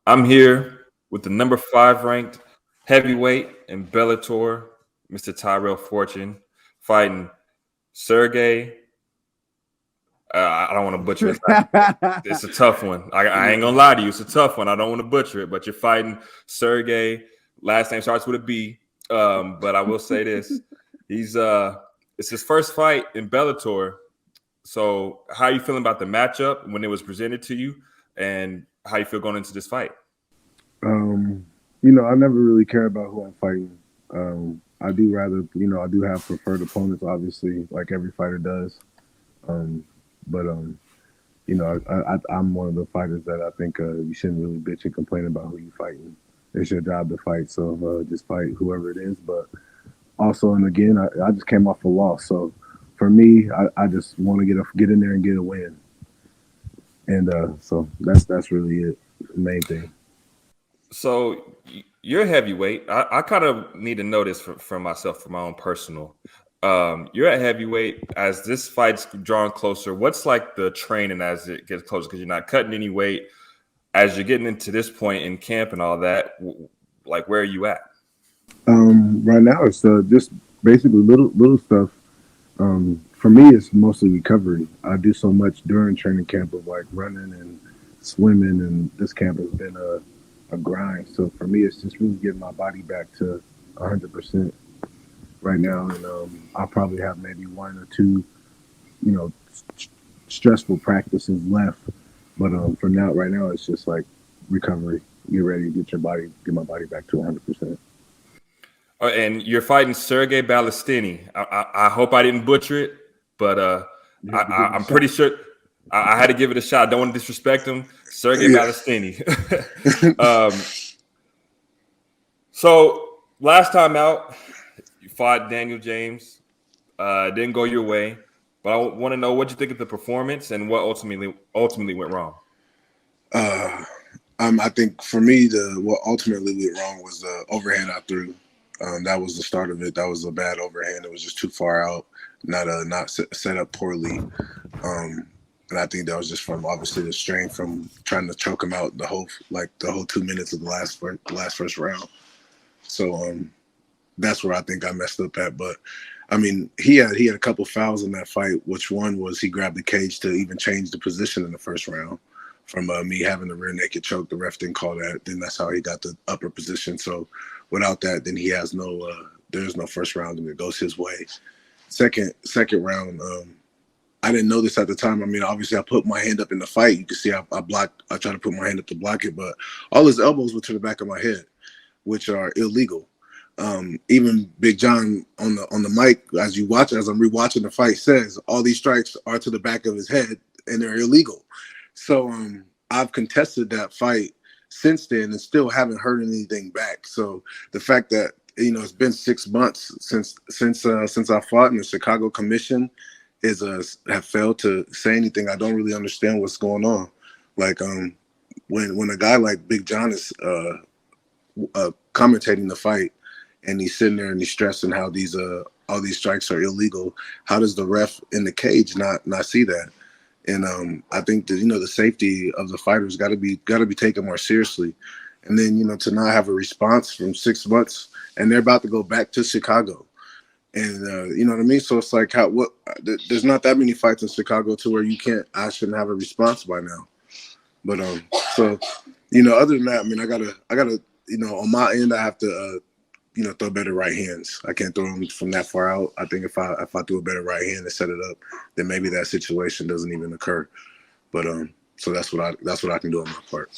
I'm here with the number 5 ranked heavyweight in Bellator, Mr. Tyrell Fortune, fighting Sergey. I don't want to butcher his last name. It's a tough one. I ain't gonna lie to you. It's a tough one. I don't want to butcher it, but you're fighting Sergey. Last name starts with a B. But I will say this: he's it's his first fight in Bellator. So, how are you feeling about the matchup when it was presented to you, and how you feel going into this fight? I never really care about who I'm fighting. I do rather, I do have preferred opponents, obviously, like every fighter does. Um, but I'm one of the fighters that I think you shouldn't really bitch and complain about who you fighting. It's your job to fight, so just fight whoever it is. But also, and again, I just came off a loss, so for me, I just want to get in there and get a win, and so that's really it, the main thing. So you're a heavyweight. I kind of need to know this for myself, for my own personal. You're at heavyweight. As this fight's drawn closer, what's like the training as it gets closer? Because you're not cutting any weight. As you're getting into this point in camp and all that, like where are you at? Right now, it's just basically little stuff. For me, it's mostly recovery. I do so much during training camp of like running and swimming, and this camp has been a grind. So for me, it's just really getting my body back to 100% right now, and I'll probably have maybe one or two, stressful practices left. But for now, right now, it's just like recovery. Get ready, get my body back to 100%. And you're fighting Sergey Bilostenniy. I hope I didn't butcher it, but I'm pretty sure I had to give it a shot. I don't want to disrespect him. Sergey Bilostenniy. So last time out, you fought Daniel James. Didn't go your way, but I want to know what you think of the performance and what ultimately went wrong. I think for me, what ultimately went wrong was the overhand I threw. That was the start of it. That was a bad overhand. It was just too far out, not set up poorly. And I think that was just from obviously the strain from trying to choke him out the whole 2 minutes of the last first round. So that's where I think I messed up at. But I mean, he had a couple fouls in that fight. Which one was he grabbed the cage to even change the position in the first round from me having the rear naked choke. The ref didn't call that. Then that's how he got the upper position. So without that, then he has there's no first round and it goes his way. Second round, I didn't know this at the time. I mean, obviously I put my hand up in the fight. You can see I tried to put my hand up to block it, but all his elbows were to the back of my head, which are illegal. Even Big John on the mic, as I'm rewatching the fight, says all these strikes are to the back of his head and they're illegal. So I've contested that fight since then and still haven't heard anything back. So the fact that it's been 6 months since I fought, and the Chicago Commission have failed to say anything. I don't really understand what's going on. Like when a guy like Big John is commentating the fight and he's sitting there and he's stressing how all these strikes are illegal, how does the ref in the cage not see that? And I think that the safety of the fighters got to be taken more seriously. And then to not have a response from 6 months, and they're about to go back to Chicago, and you know what I mean. So it's like there's not that many fights in Chicago to where I shouldn't have a response by now. But so other than that, I mean, I gotta on my end, I have to throw better right hands. I can't throw them from that far out. I think if I threw a better right hand and set it up, then maybe that situation doesn't even occur. But so that's what I can do on my part.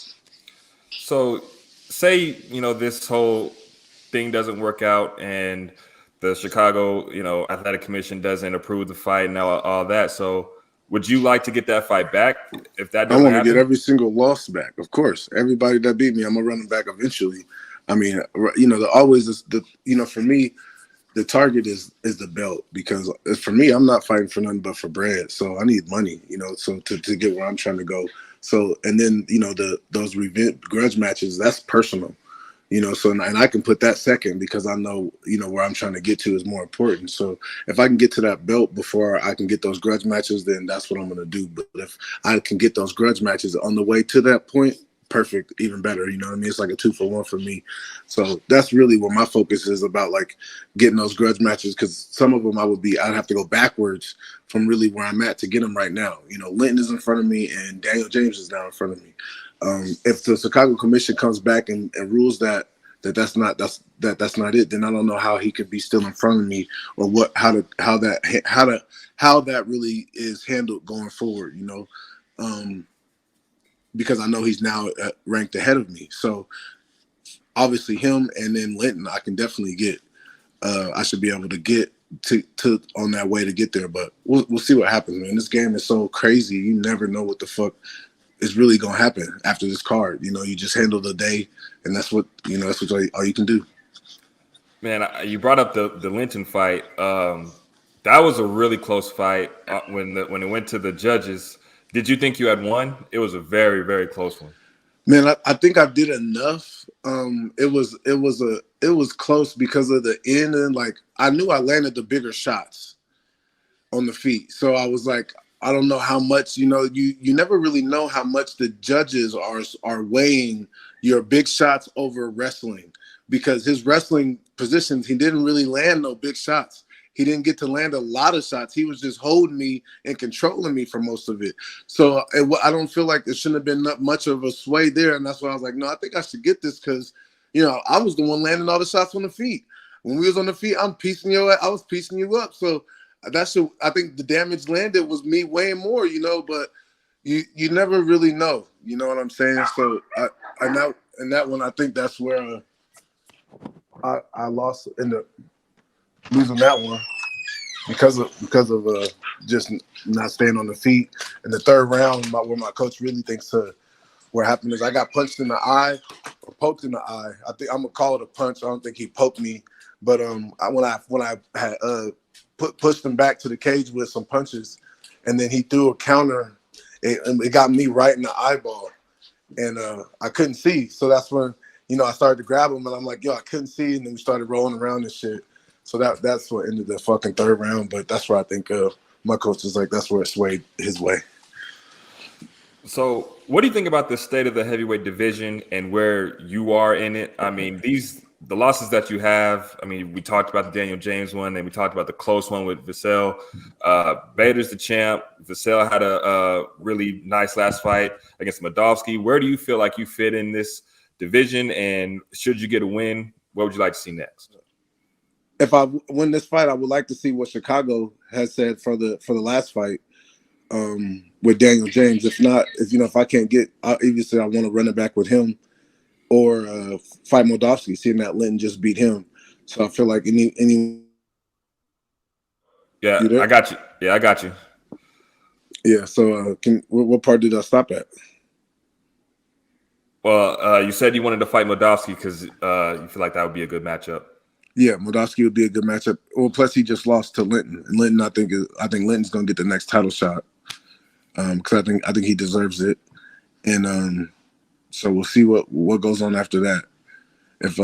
So say this whole thing doesn't work out and the Chicago Athletic Commission doesn't approve the fight and all that. So would you like to get that fight back if that doesn't happen? I want to get every single loss back. Of course, everybody that beat me, I'm gonna run them back eventually. I mean, for me, the target is the belt, because for me, I'm not fighting for nothing but for bread. So I need money, so to get where I'm trying to go. So, and then, those revenge grudge matches, that's personal, so, and I can put that second because I know, where I'm trying to get to is more important. So if I can get to that belt before I can get those grudge matches, then that's what I'm going to do. But if I can get those grudge matches on the way to that point, perfect, even better. You know what I mean? It's like a 2-for-1 for me. So that's really what my focus is about, like getting those grudge matches, because some of them I'd have to go backwards from really where I'm at to get them right now. You know, Linton is in front of me and Daniel James is now in front of me. If the Chicago Commission comes back and rules that's not it, then I don't know how he could be still in front of me, or how that really is handled going forward. You know. Because I know he's now ranked ahead of me. So obviously him and then Linton, I can definitely get. I should be able to get to on that way to get there. But we'll see what happens, man. This game is so crazy. You never know what the fuck is really gonna happen after this card. You know, you just handle the day, and that's what all you can do. Man, you brought up the Linton fight. That was a really close fight when it went to the judges. Did you think you had won? It was a very, very close one. Man, I think I did enough. It was close because of the end, and like I knew I landed the bigger shots on the feet. So I was like, I don't know how much, you never really know how much the judges are weighing your big shots over wrestling, because his wrestling positions, he didn't really land no big shots. He didn't get to land a lot of shots. He was just holding me and controlling me for most of it. So I don't feel like there shouldn't have been much of a sway there. And that's why I was like, no, I think I should get this, because, I was the one landing all the shots on the feet. When we was on the feet, I was piecing you up. So I think the damage landed was me weighing more, but you never really know. You know what I'm saying? So in that one, I think that's where I lost in the losing that one because of just not staying on the feet. In the third round, where my coach really thinks what happened is I got punched in the eye or poked in the eye. I think I'm gonna call it a punch. I don't think he poked me, but when I had pushed him back to the cage with some punches, and then he threw a counter, it got me right in the eyeball, and I couldn't see. So that's when I started to grab him, and I'm like, yo, I couldn't see, and then we started rolling around and shit. So that's what ended the fucking third round. But that's where I think my coach is like, that's where it swayed his way. So what do you think about the state of the heavyweight division and where you are in it? I mean, the losses that you have, I mean, we talked about the Daniel James one, and we talked about the close one with Vassell. Bader's the champ. Vassell had a really nice last fight against Modovsky. Where do you feel like you fit in this division? And should you get a win, what would you like to see next? If I win this fight, I would like to see what Chicago has said for the last fight with Daniel James. If not, if I can't get, obviously I want to run it back with him, or fight Moldavsky, seeing that Linton just beat him. So I feel like any. Yeah, I got you. Yeah, I got you. Yeah. So what part did I stop at? Well, you said you wanted to fight Moldavsky because you feel like that would be a good matchup. Yeah, Moldavsky would be a good matchup. Well, plus he just lost to Linton, and Linton, I think Linton's going to get the next title shot, because I think he deserves it, and so we'll see what goes on after that. If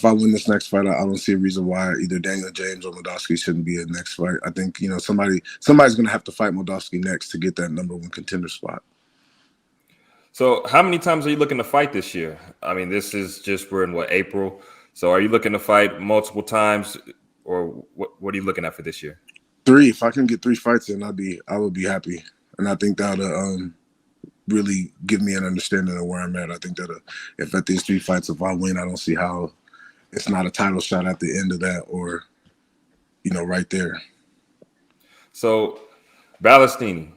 I win this next fight, I don't see a reason why either Daniel James or Moldavsky shouldn't be in the next fight. I think somebody's going to have to fight Moldavsky next to get that #1 contender spot. So, how many times are you looking to fight this year? I mean, we're in April. So are you looking to fight multiple times, or what are you looking at for this year? 3. If I can get 3 fights in, I would be happy. And I think that would really give me an understanding of where I'm at. I think that if at these 3 fights, if I win, I don't see how it's not a title shot at the end of that, or, right there. So Bilostenniy,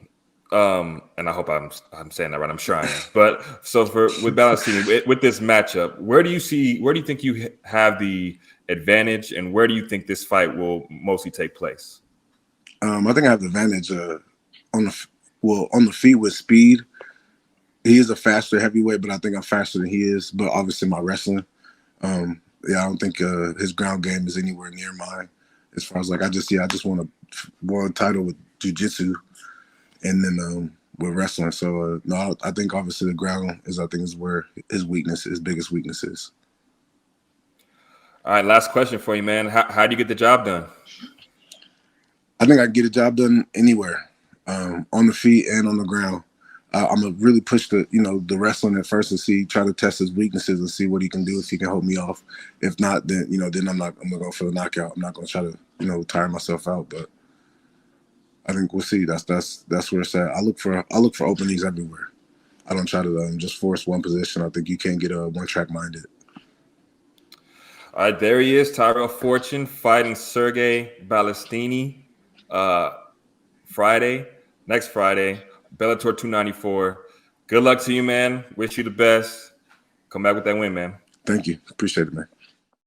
and I hope I'm saying that right. I'm sure I am. But so with Bilostenniy, with this matchup, where do you think you have the advantage, and where do you think this fight will mostly take place? I think I have the advantage on the feet with speed. He is a faster heavyweight, but I think I'm faster than he is. But obviously my wrestling, I don't think his ground game is anywhere near mine. As far as I just want a title with jiu-jitsu. And then with wrestling, so no, I think obviously the ground is where his biggest weakness is. All right, last question for you, man. How do you get the job done? I think I can get a job done anywhere, on the feet and on the ground. I'm gonna really push the the wrestling at first and try to test his weaknesses and see what he can do, if he can hold me off. If not, then then I'm gonna go for the knockout. I'm not gonna try to tire myself out, but I think we'll see. That's where it's at. I look for openings everywhere. I don't try to just force one position. I think you can't get one track minded. All right, there he is, Tyrell Fortune fighting Sergey Bilostenniy next Friday, Bellator 294. Good luck to you, man. Wish you the best. Come back with that win, man. Thank you. Appreciate it, man.